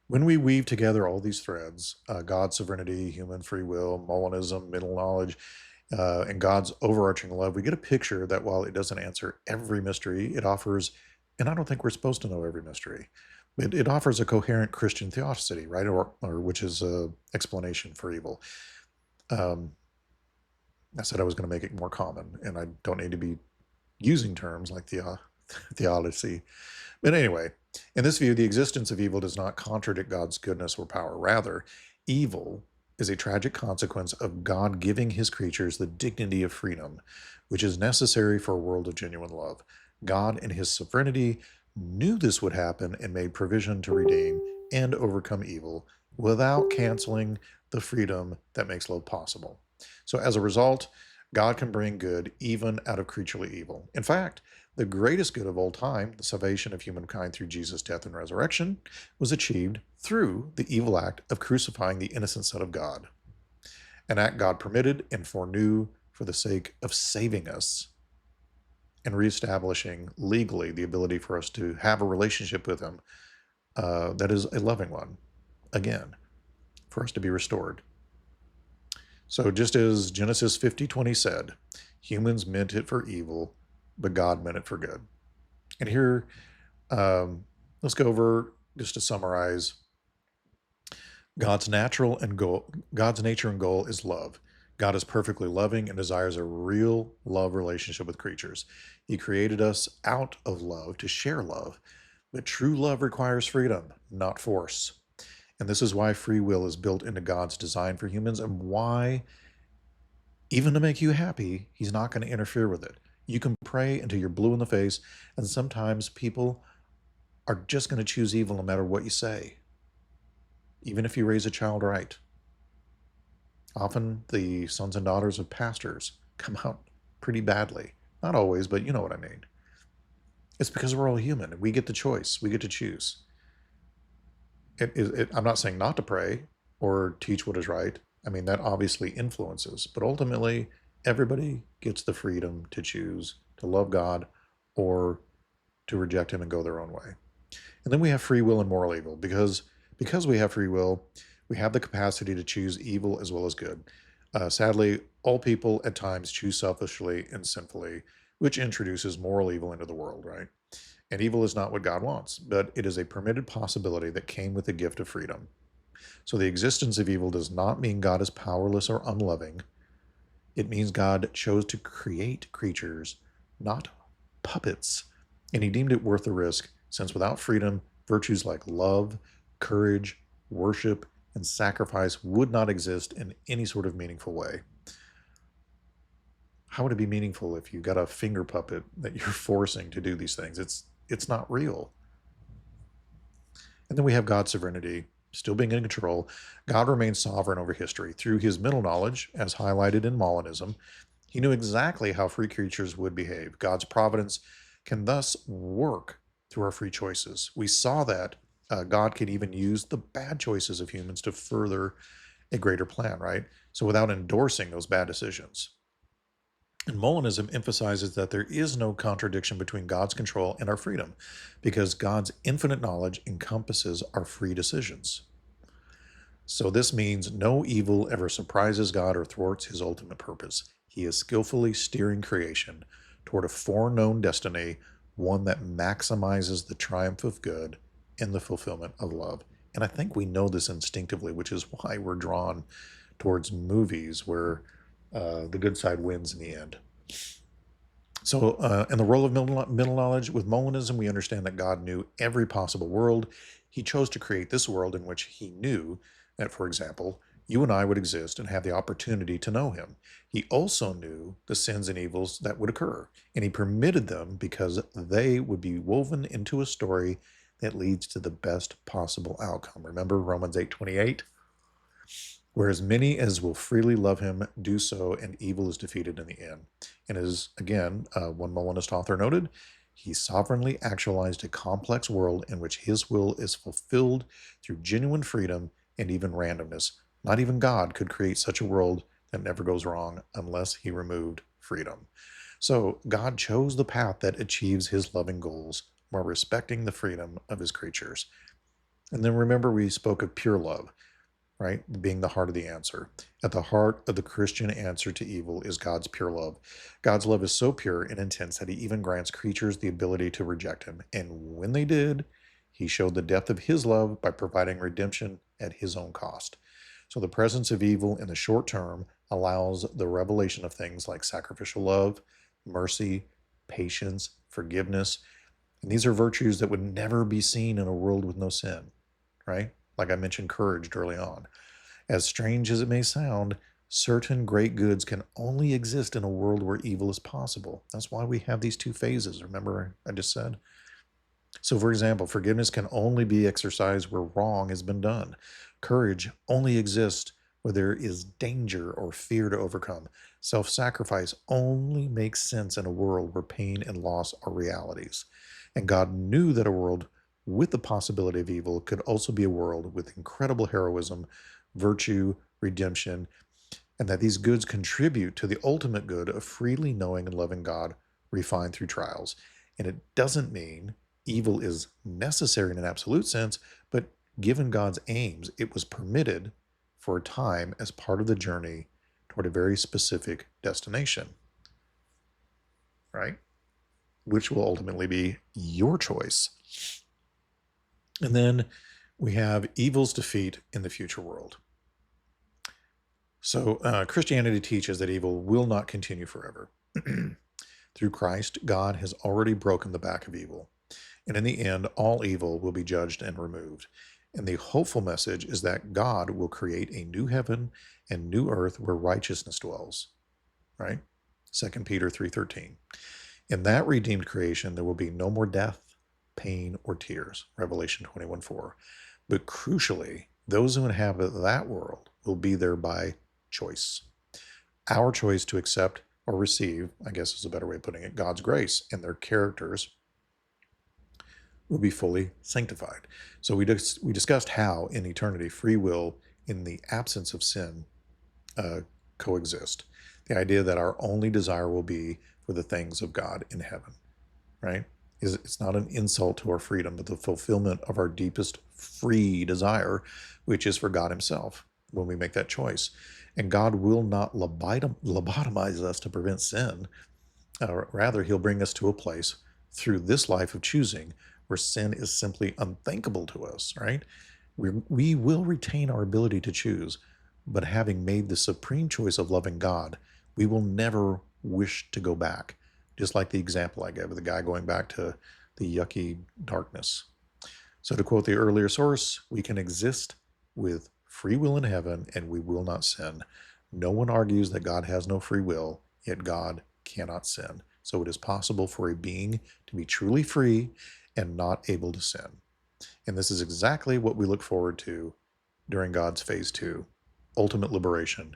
when we weave together all these threads, God's sovereignty, human free will, Molinism, middle knowledge, and God's overarching love, we get a picture that while it doesn't answer every mystery, it offers, and I don't think we're supposed to know every mystery, It offers a coherent Christian theodicy, right? Or which is a explanation for evil. Um, I said I was going to make it more common, and I don't need to be using terms like theodicy. But anyway, in this view, the existence of evil does not contradict God's goodness or power. Rather, evil is a tragic consequence of God giving his creatures the dignity of freedom, which is necessary for a world of genuine love. God, in his sovereignty, knew this would happen and made provision to redeem and overcome evil without canceling the freedom that makes love possible. So, as a result, God can bring good even out of creaturely evil. In fact, the greatest good of all time, the salvation of humankind through Jesus' death and resurrection, was achieved through the evil act of crucifying the innocent Son of God, an act God permitted and foreknew for the sake of saving us and reestablishing legally the ability for us to have a relationship with him that is a loving one, again, for us to be restored. So just as Genesis 50:20 said, humans meant it for evil, but God meant it for good. And here, let's go over, just to summarize, God's nature and goal is love. God is perfectly loving and desires a real love relationship with creatures. He created us out of love to share love, but true love requires freedom, not force. And this is why free will is built into God's design for humans, and why, even to make you happy, he's not going to interfere with it. You can pray until you're blue in the face, and sometimes people are just going to choose evil no matter what you say, even if you raise a child right. Often the sons and daughters of pastors come out pretty badly. Not always, but you know what I mean. It's because we're all human. We get the choice. We get to choose. I'm not saying not to pray or teach what is right. I mean, that obviously influences, but ultimately, everybody gets the freedom to choose to love God or to reject him and go their own way. And then we have free will and moral evil. Because we have free will, we have the capacity to choose evil as well as good. Sadly, all people at times choose selfishly and sinfully, which introduces moral evil into the world, right? And evil is not what God wants, but it is a permitted possibility that came with the gift of freedom. So the existence of evil does not mean God is powerless or unloving. It means God chose to create creatures, not puppets, and he deemed it worth the risk, since without freedom, virtues like love, courage, worship, and sacrifice would not exist in any sort of meaningful way. How would it be meaningful if you got a finger puppet that you're forcing to do these things? It's not real. And then we have God's sovereignty, still being in control. God remains sovereign over history. Through his middle knowledge, as highlighted in Molinism, he knew exactly how free creatures would behave. God's providence can thus work through our free choices. We saw that God can even use the bad choices of humans to further a greater plan, right? So without endorsing those bad decisions. And Molinism emphasizes that there is no contradiction between God's control and our freedom, because God's infinite knowledge encompasses our free decisions. So this means no evil ever surprises God or thwarts his ultimate purpose. He is skillfully steering creation toward a foreknown destiny, one that maximizes the triumph of good and the fulfillment of love. And I think we know this instinctively, which is why we're drawn towards movies where the good side wins in the end. So, in the role of middle knowledge, with Molinism, we understand that God knew every possible world. He chose to create this world in which he knew that, for example, you and I would exist and have the opportunity to know him. He also knew the sins and evils that would occur, and he permitted them because they would be woven into a story that leads to the best possible outcome. Remember Romans 8:28? Where as many as will freely love him do so, and evil is defeated in the end. And as, again, one Molinist author noted, he sovereignly actualized a complex world in which his will is fulfilled through genuine freedom and even randomness. Not even God could create such a world that never goes wrong unless he removed freedom. So God chose the path that achieves his loving goals while respecting the freedom of his creatures. And then remember, we spoke of pure love, right? Being the heart of the answer. At the heart of the Christian answer to evil is God's pure love. God's love is so pure and intense that he even grants creatures the ability to reject him. And when they did, He showed the depth of his love by providing redemption at his own cost. So the presence of evil in the short term allows the revelation of things like sacrificial love, mercy, patience, forgiveness. And these are virtues that would never be seen in a world with no sin, right? Like I mentioned, courage early on. As strange as it may sound, certain great goods can only exist in a world where evil is possible. That's why we have these two phases. Remember, I just said? So, for example, forgiveness can only be exercised where wrong has been done. Courage only exists where there is danger or fear to overcome. Self sacrifice only makes sense in a world where pain and loss are realities. And God knew that a world with the possibility of evil could also be a world with incredible heroism, virtue, redemption, and that these goods contribute to the ultimate good of freely knowing and loving God, refined through trials. And it doesn't mean evil is necessary in an absolute sense, but given God's aims, it was permitted for a time as part of the journey toward a very specific destination, right? Which will ultimately be your choice. And then we have evil's defeat in the future world. So Christianity teaches that evil will not continue forever. Through Christ, God has already broken the back of evil. And in the end, all evil will be judged and removed. And the hopeful message is that God will create a new heaven and new earth where righteousness dwells, right? 2 Peter 3:13. In that redeemed creation, there will be no more death, pain, or tears, Revelation 21:4. But crucially, those who inhabit that world will be there by choice. Our choice to accept or receive, I guess is a better way of putting it, God's grace, and their characters will be fully sanctified. So we discussed how in eternity free will in the absence of sin coexist. The idea that our only desire will be for the things of God in heaven, right? It's not an insult to our freedom, but the fulfillment of our deepest free desire, which is for God himself when we make that choice. And God will not lobotomize us to prevent sin. Rather, he'll bring us to a place through this life of choosing where sin is simply unthinkable to us, right? We will retain our ability to choose, but having made the supreme choice of loving God, we will never wish to go back. Just like the example I gave of the guy going back to the yucky darkness. So to quote the earlier source, we can exist with free will in heaven and we will not sin. No one argues that God has no free will, yet God cannot sin. So it is possible for a being to be truly free and not able to sin. And this is exactly what we look forward to during God's phase 2, ultimate liberation,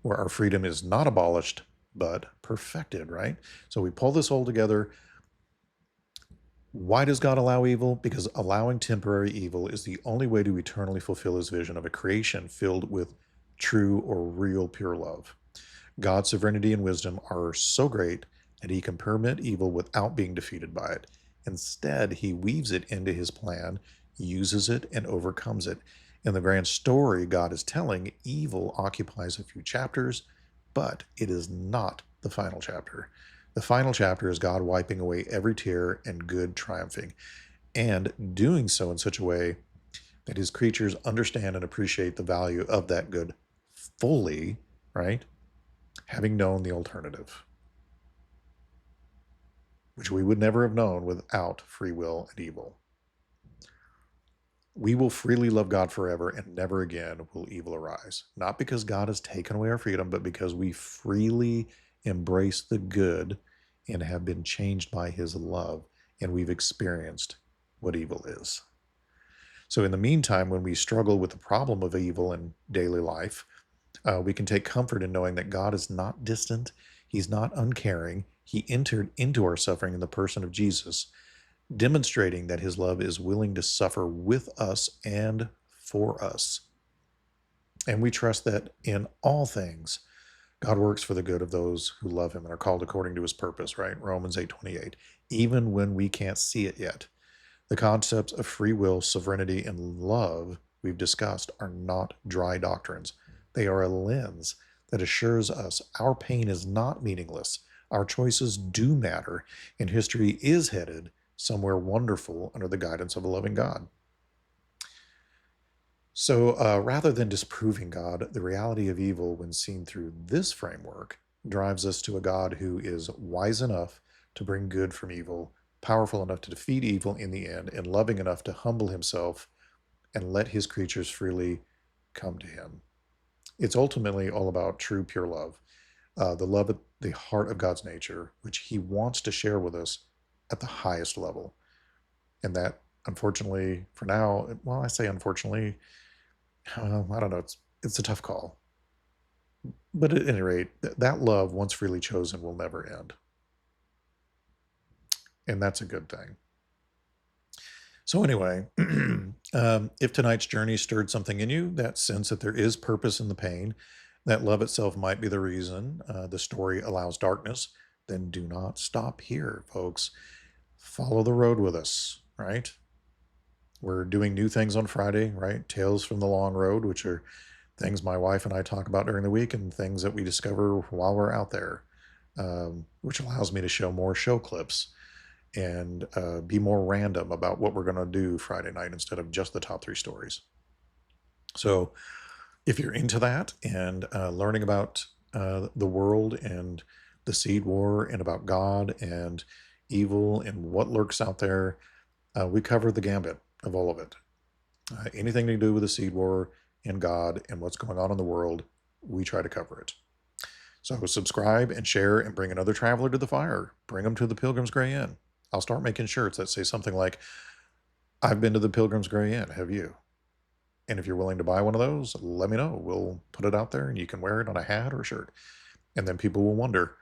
where our freedom is not abolished, but perfected, right? So we pull this all together. Why does God allow evil? Because allowing temporary evil is the only way to eternally fulfill his vision of a creation filled with true or real pure love. God's sovereignty and wisdom are so great that he can permit evil without being defeated by it. Instead, he weaves it into his plan, uses it, and overcomes it. In the grand story God is telling, evil occupies a few chapters, but it is not the final chapter. The final chapter is God wiping away every tear and good triumphing, and doing so in such a way that his creatures understand and appreciate the value of that good fully, right? Having known the alternative, which we would never have known without free will and evil. We will freely love God forever and never again will evil arise. Not because God has taken away our freedom, but because we freely embrace the good and have been changed by his love, and we've experienced what evil is. So in the meantime, when we struggle with the problem of evil in daily life, we can take comfort in knowing that God is not distant. He's not uncaring. He entered into our suffering in the person of Jesus, demonstrating that his love is willing to suffer with us and for us. And we trust that in all things, God works for the good of those who love him and are called according to his purpose, right? Romans 8:28. Even when we can't see it yet. The concepts of free will, sovereignty, and love we've discussed are not dry doctrines. They are a lens that assures us our pain is not meaningless. Our choices do matter, and history is headed somewhere wonderful under the guidance of a loving God. So rather than disproving God, the reality of evil, when seen through this framework, drives us to a God who is wise enough to bring good from evil, powerful enough to defeat evil in the end, and loving enough to humble himself and let his creatures freely come to him. It's ultimately all about true, pure love, the love at the heart of God's nature, which he wants to share with us at the highest level. And that, unfortunately, for now, well, I say unfortunately, I don't know, it's a tough call. But at any rate, that love, once freely chosen, will never end. And that's a good thing. So anyway, if tonight's journey stirred something in you, that sense that there is purpose in the pain, that love itself might be the reason the story allows darkness, then do not stop here, folks. Follow the road with us, right? We're doing new things on Friday, right? Tales from the Long Road, which are things my wife and I talk about during the week and things that we discover while we're out there, which allows me to show more show clips and be more random about what we're going to do Friday night instead of just the top 3 stories. So if you're into that and learning about the world and the seed war and about God and evil and what lurks out there, we cover the gambit of all of it. Anything to do with the seed war and God and what's going on in the world, we try to cover it. So subscribe and share and bring another traveler to the fire. Bring them to the Pilgrims Grey Inn. I'll start making shirts that say something like, I've been to the Pilgrims Grey Inn, have you? And if you're willing to buy one of those, let me know. We'll put it out there and you can wear it on a hat or a shirt. And then people will wonder,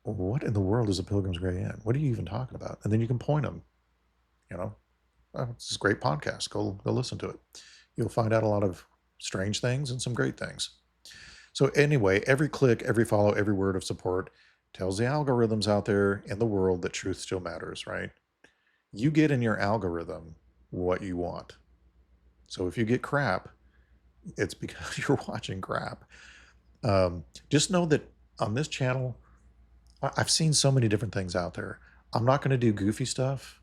what in the world is a Pilgrims Grey Inn? What are you even talking about? And then you can point them, oh, it's a great podcast. Go listen to it. You'll find out a lot of strange things and some great things. So anyway, every click, every follow, every word of support tells the algorithms out there in the world that truth still matters, right? You get in your algorithm what you want. So if you get crap, it's because you're watching crap. Just know that on this channel, I've seen so many different things out there. I'm not going to do goofy stuff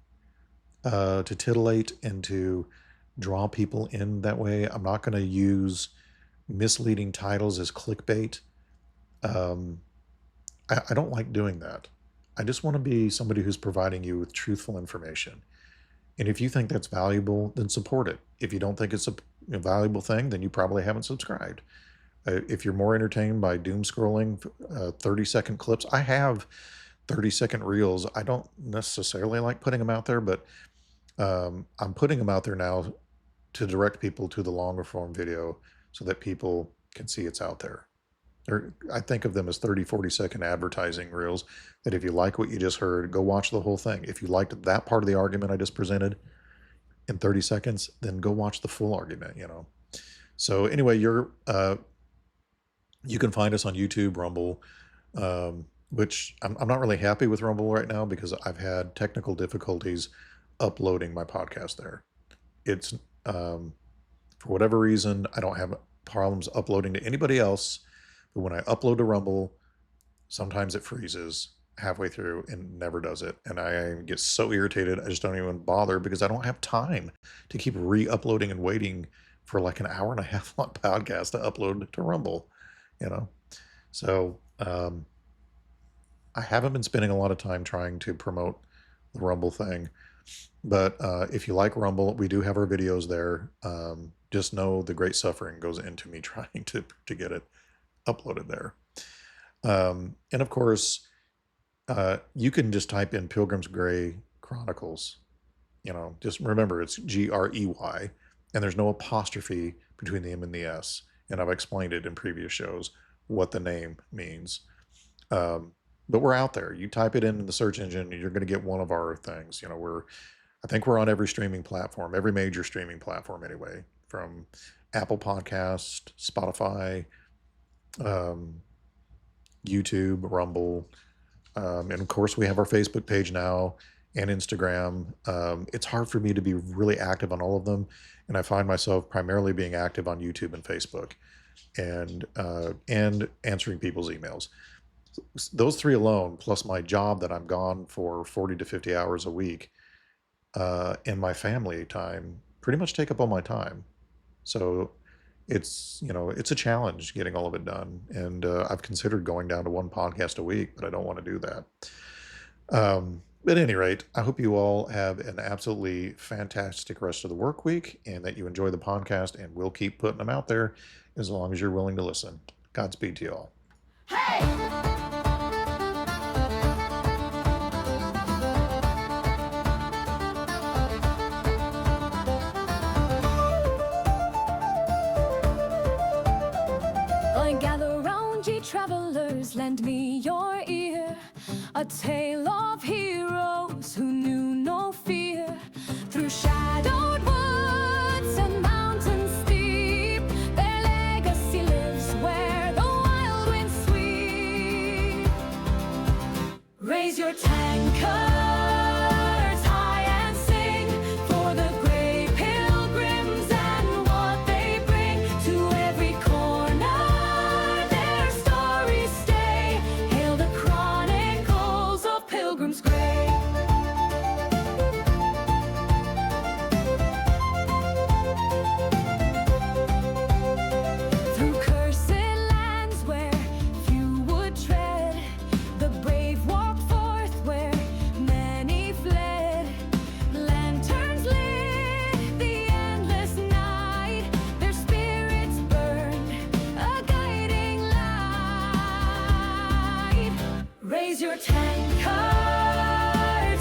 to titillate and to draw people in that way. I'm not going to use misleading titles as clickbait. I don't like doing that. I just want to be somebody who's providing you with truthful information. And if you think that's valuable, then support it. If you don't think it's a valuable thing, then you probably haven't subscribed. If you're more entertained by doom scrolling 30-second clips, I have 30-second reels. I don't necessarily like putting them out there, but I'm putting them out there now to direct people to the longer form video so that people can see it's out there. I think of them as 30, 40-second advertising reels that if you like what you just heard, go watch the whole thing. If you liked that part of the argument I just presented in 30 seconds, then go watch the full argument, So anyway, you can find us on YouTube, Rumble, which I'm not really happy with Rumble right now because I've had technical difficulties uploading my podcast there. It's, for whatever reason, I don't have problems uploading to anybody else. But when I upload to Rumble, sometimes it freezes halfway through and never does it. And I get so irritated, I just don't even bother because I don't have time to keep re-uploading and waiting for like an hour and a half long podcast to upload to Rumble, So I haven't been spending a lot of time trying to promote the Rumble thing. But if you like Rumble, we do have our videos there. Just know the great suffering goes into me trying to get it uploaded there. And of course, you can just type in Pilgrims Grey Chronicles. Just remember it's Grey, and there's no apostrophe between the M and the S. And I've explained it in previous shows what the name means. But we're out there. You type it in the search engine, and you're going to get one of our things. I think we're on every streaming platform, every major streaming platform anyway, from Apple Podcast, Spotify, YouTube, Rumble, and of course we have our Facebook page now and Instagram. It's hard for me to be really active on all of them, and I find myself primarily being active on YouTube and Facebook, and answering people's emails. Those 3 alone, plus my job that I'm gone for 40 to 50 hours a week, and my family time pretty much take up all my time. So it's a challenge getting all of it done. And I've considered going down to one podcast a week, but I don't want to do that. At any rate, I hope you all have an absolutely fantastic rest of the work week and that you enjoy the podcast, and we'll keep putting them out there as long as you're willing to listen. Godspeed to you all. Gather round, ye travelers, lend me your ear. A tale of heroes who knew no fear. Through shadowed woods and mountains steep, their legacy lives where the wild winds sweep. Raise your tankards high and sing for the grey pilgrims and what they bring to every corner. Their stories stay. Hail the Chronicles of Pilgrims Grey. Through cursed lands where few would tread, the brave walk forth where many fled. Lanterns lit the endless night, their spirits burned a guiding light. Raise your tankards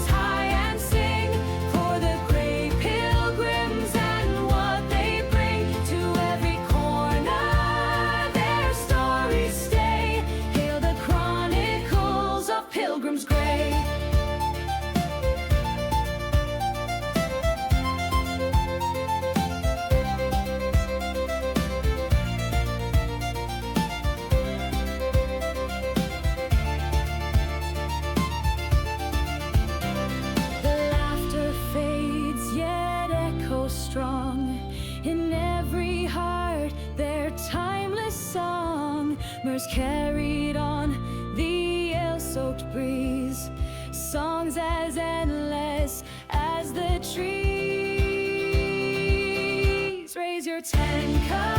high and sing for the grey pilgrims and what they bring to every corner. Their stories stay. Hail the Chronicles of Pilgrims Grey. The laughter fades, yet echoes strong in every heart. Their timeless song, mirrors carried on the ale-soaked breeze. Songs as endless as the trees. Raise your tankards